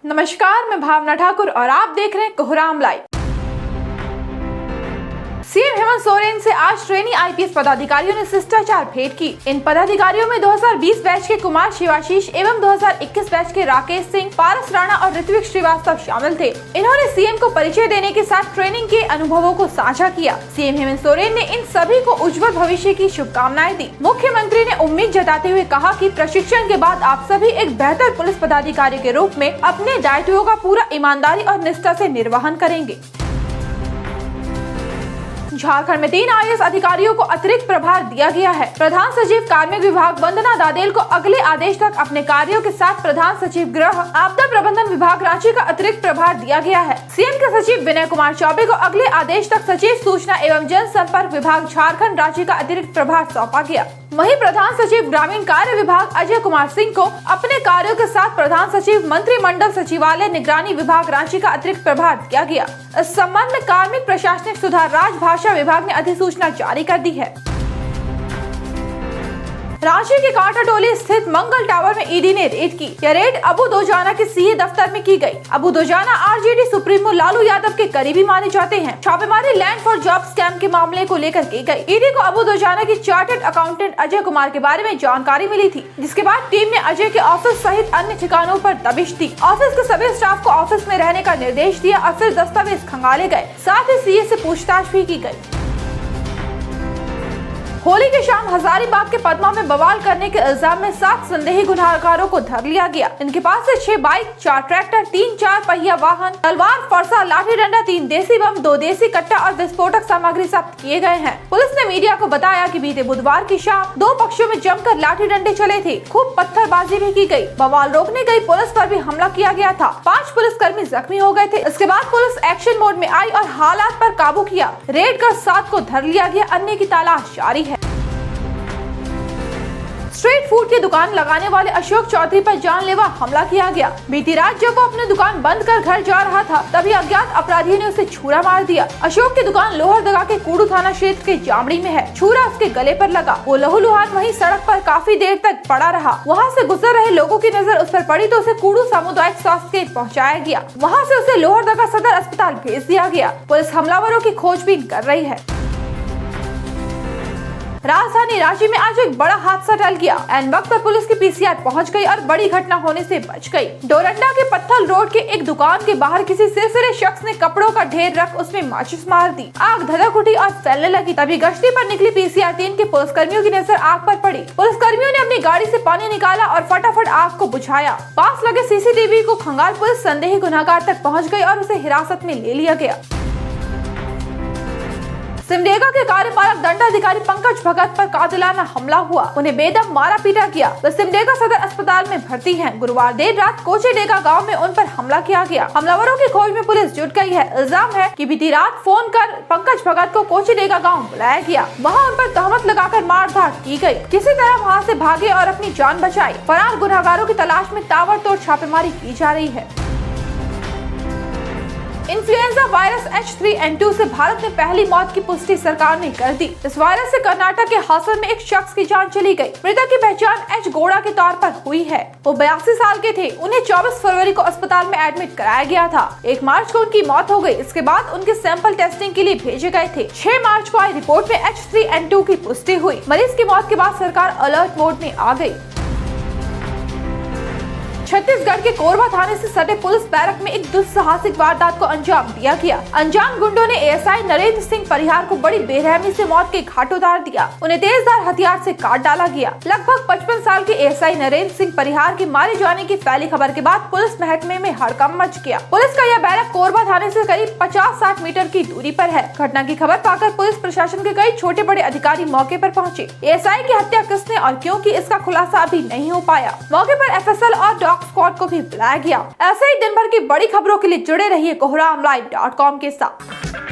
नमस्कार, मैं भावना ठाकुर और आप देख रहे हैं कोहराम लाइव। सीएम हेमंत सोरेन से आज ट्रेनी आईपीएस पदाधिकारियों ने शिष्टाचार भेंट की। इन पदाधिकारियों में 2020 बैच के कुमार शिवाशीष एवं 2021 बैच के राकेश सिंह, पारस राणा और ऋत्विक श्रीवास्तव शामिल थे। इन्होंने सीएम को परिचय देने के साथ ट्रेनिंग के अनुभवों को साझा किया। सीएम हेमंत सोरेन ने इन सभी को उज्जवल भविष्य की शुभकामनाएं दी। मुख्यमंत्री ने उम्मीद जताते हुए कहा कि प्रशिक्षण के बाद आप सभी एक बेहतर पुलिस पदाधिकारी के रूप में अपने दायित्वों का पूरा ईमानदारी और निष्ठा से निर्वहन करेंगे। झारखंड में 3 आईएएस अधिकारियों को अतिरिक्त प्रभार दिया गया है। प्रधान सचिव कार्मिक विभाग वंदना दादेल को अगले आदेश तक अपने कार्यों के साथ प्रधान सचिव गृह आपदा प्रबंधन विभाग रांची का अतिरिक्त प्रभार दिया गया है। सीएम के सचिव विनय कुमार चौबे को अगले आदेश तक सचिव सूचना एवं जनसंपर्क विभाग झारखंड रांची का अतिरिक्त प्रभार सौंपा गया। वहीं प्रधान सचिव ग्रामीण कार्य विभाग अजय कुमार सिंह को अपने कार्यों के साथ प्रधान सचिव मंत्रिमंडल सचिवालय निगरानी विभाग रांची का अतिरिक्त प्रभार दिया गया। इस संबंध में कार्मिक प्रशासनिक सुधार राजभाषा विभाग ने अधिसूचना जारी कर दी है। रांची के कांटाटोली स्थित मंगल टावर में ईडी ने रेड की। यह रेड अबू दोजाना के सीए दफ्तर में की गई। अबू दोजाना आरजेडी सुप्रीमो लालू यादव के करीबी माने जाते हैं। छापेमारी लैंड फॉर जॉब स्कैम के मामले को लेकर की गई। ईडी को अबू दोजाना की चार्टर्ड अकाउंटेंट अजय कुमार के बारे में जानकारी मिली थी, जिसके बाद टीम ने अजय के ऑफिस सहित अन्य ठिकानों पर दबिश दी। ऑफिस के सभी स्टाफ को ऑफिस में रहने का निर्देश दिया और फिर दस्तावेज खंगाले गए। साथ ही सीए से पूछताछ भी की गई। होली की शाम हजारीबाग के पद्मा में बवाल करने के इल्जाम में 7 संदेही गुनहगारों को धर लिया गया। इनके पास से 6 बाइक, 4 ट्रैक्टर, 3 4 पहिया वाहन, तलवार, फरसा, लाठी डंडा, 3 देसी बम, 2 देसी कट्टा और विस्फोटक सामग्री जब्त किए गए हैं। पुलिस ने मीडिया को बताया कि बीते बुधवार की शाम 2 पक्षों में जमकर लाठी डंडे चले थे। खूब पत्थरबाजी भी की गई। बवाल रोकने गई पुलिस पर भी हमला किया गया था। 5 पुलिसकर्मी जख्मी हो गए थे। इसके बाद पुलिस एक्शन मोड में आई और हालात पर काबू किया। रेड कर 7 को धर लिया गया। अन्य की तलाश जारी है। स्ट्रीट फूड की दुकान लगाने वाले अशोक चौधरी पर जानलेवा हमला किया गया। बीती रात जब वो अपनी दुकान बंद कर घर जा रहा था, तभी अज्ञात अपराधियों ने उसे छुरा मार दिया। अशोक की दुकान लोहरदगा के कूड़ू थाना क्षेत्र के जामड़ी में है। छुरा उसके गले पर लगा। वो लहूलुहान वहीं सड़क पर काफी देर तक पड़ा रहा। वहां से गुजर रहे लोगों की नजर उस पर पड़ी तो उसे कूड़ू सामुदायिक स्वास्थ्य केंद्र पहुँचाया गया। वहाँ से उसे लोहरदगा सदर अस्पताल भेज दिया गया। पुलिस हमलावरों की खोजबीन कर रही है। राजधानी रांची में आज एक बड़ा हादसा टल गया। एन वक्त पर पुलिस की पीसीआर पहुंच गई और बड़ी घटना होने से बच गई। डोरंडा के पत्थल रोड के एक दुकान के बाहर किसी सिरसिरे शख्स ने कपड़ों का ढेर रख उसमें माचिस मार दी। आग धधक उठी और फैलने लगी। तभी गश्ती पर निकली पीसीआर टीम के पुलिसकर्मियों की नजर आग पर पड़ी। पुलिसकर्मियों ने अपनी गाड़ी से पानी निकाला और फटाफट आग को बुझाया। पास लगे सीसीटीवी को खंगाल पुलिस संदेही गुनहगार तक पहुँच गयी और उसे हिरासत में ले लिया गया। सिमडेगा के कार्यपालक दंडाधिकारी पंकज भगत पर कातिलाना हमला हुआ। उन्हें बेदम मारा पीटा किया। वे सिमडेगा सदर अस्पताल में भर्ती हैं। गुरुवार देर रात कोचेडेगा गांव में उन पर हमला किया गया। हमलावरों की खोज में पुलिस जुट गई है। इल्जाम है कि बीती रात फोन कर पंकज भगत को कोचेडेगा गांव बुलाया गया। वहां उन पर तहमत लगाकर मारधाड़ की गई। किसी तरह वहां से भागे और अपनी जान बचाई। फरार गुनहगारों की तलाश में ताबड़तोड़ छापेमारी की जा रही है। इन्फ्लुएंजा वायरस H3N2 से भारत में पहली मौत की पुष्टि सरकार ने कर दी। इस वायरस से कर्नाटक के हासन में एक शख्स की जान चली गई। मृतक की पहचान एच गोड़ा के तौर पर हुई है। वो 82 साल के थे। उन्हें 24 फरवरी को अस्पताल में एडमिट कराया गया था। 1 मार्च को उनकी मौत हो गई। इसके बाद उनके सैंपल टेस्टिंग के लिए भेजे गए थे। 6 मार्च को आई रिपोर्ट में H3N2 की पुष्टि हुई। मरीज की मौत के बाद सरकार अलर्ट मोड में आ गयी। छत्तीसगढ़ के कोरबा थाने से सटे पुलिस बैरक में एक दुस्साहसिक वारदात को अंजाम दिया गया। अनजान गुंडों ने एएसआई नरेंद्र सिंह परिहार को बड़ी बेरहमी से मौत के घाट उतार दिया। उन्हें तेजधार हथियार से काट डाला गया। लगभग 55 साल के एएसआई नरेंद्र सिंह परिहार के मारे जाने की फैली खबर के बाद पुलिस महकमे में हड़कंप मच गया। पुलिस का यह बैरक कोरबा थाने से करीब 50-60 मीटर की दूरी पर है। घटना की खबर पाकर पुलिस प्रशासन के कई छोटे बड़े अधिकारी मौके पर पहुँचे। एएसआई की हत्या किसने और क्यों की, इसका खुलासा अभी नहीं हो पाया। मौके पर एफएसएल और स्क्वाड को भी बुलाया गया। ऐसे ही दिन भर की बड़ी खबरों के लिए जुड़े रहिए कोहरामलाइव.com के साथ।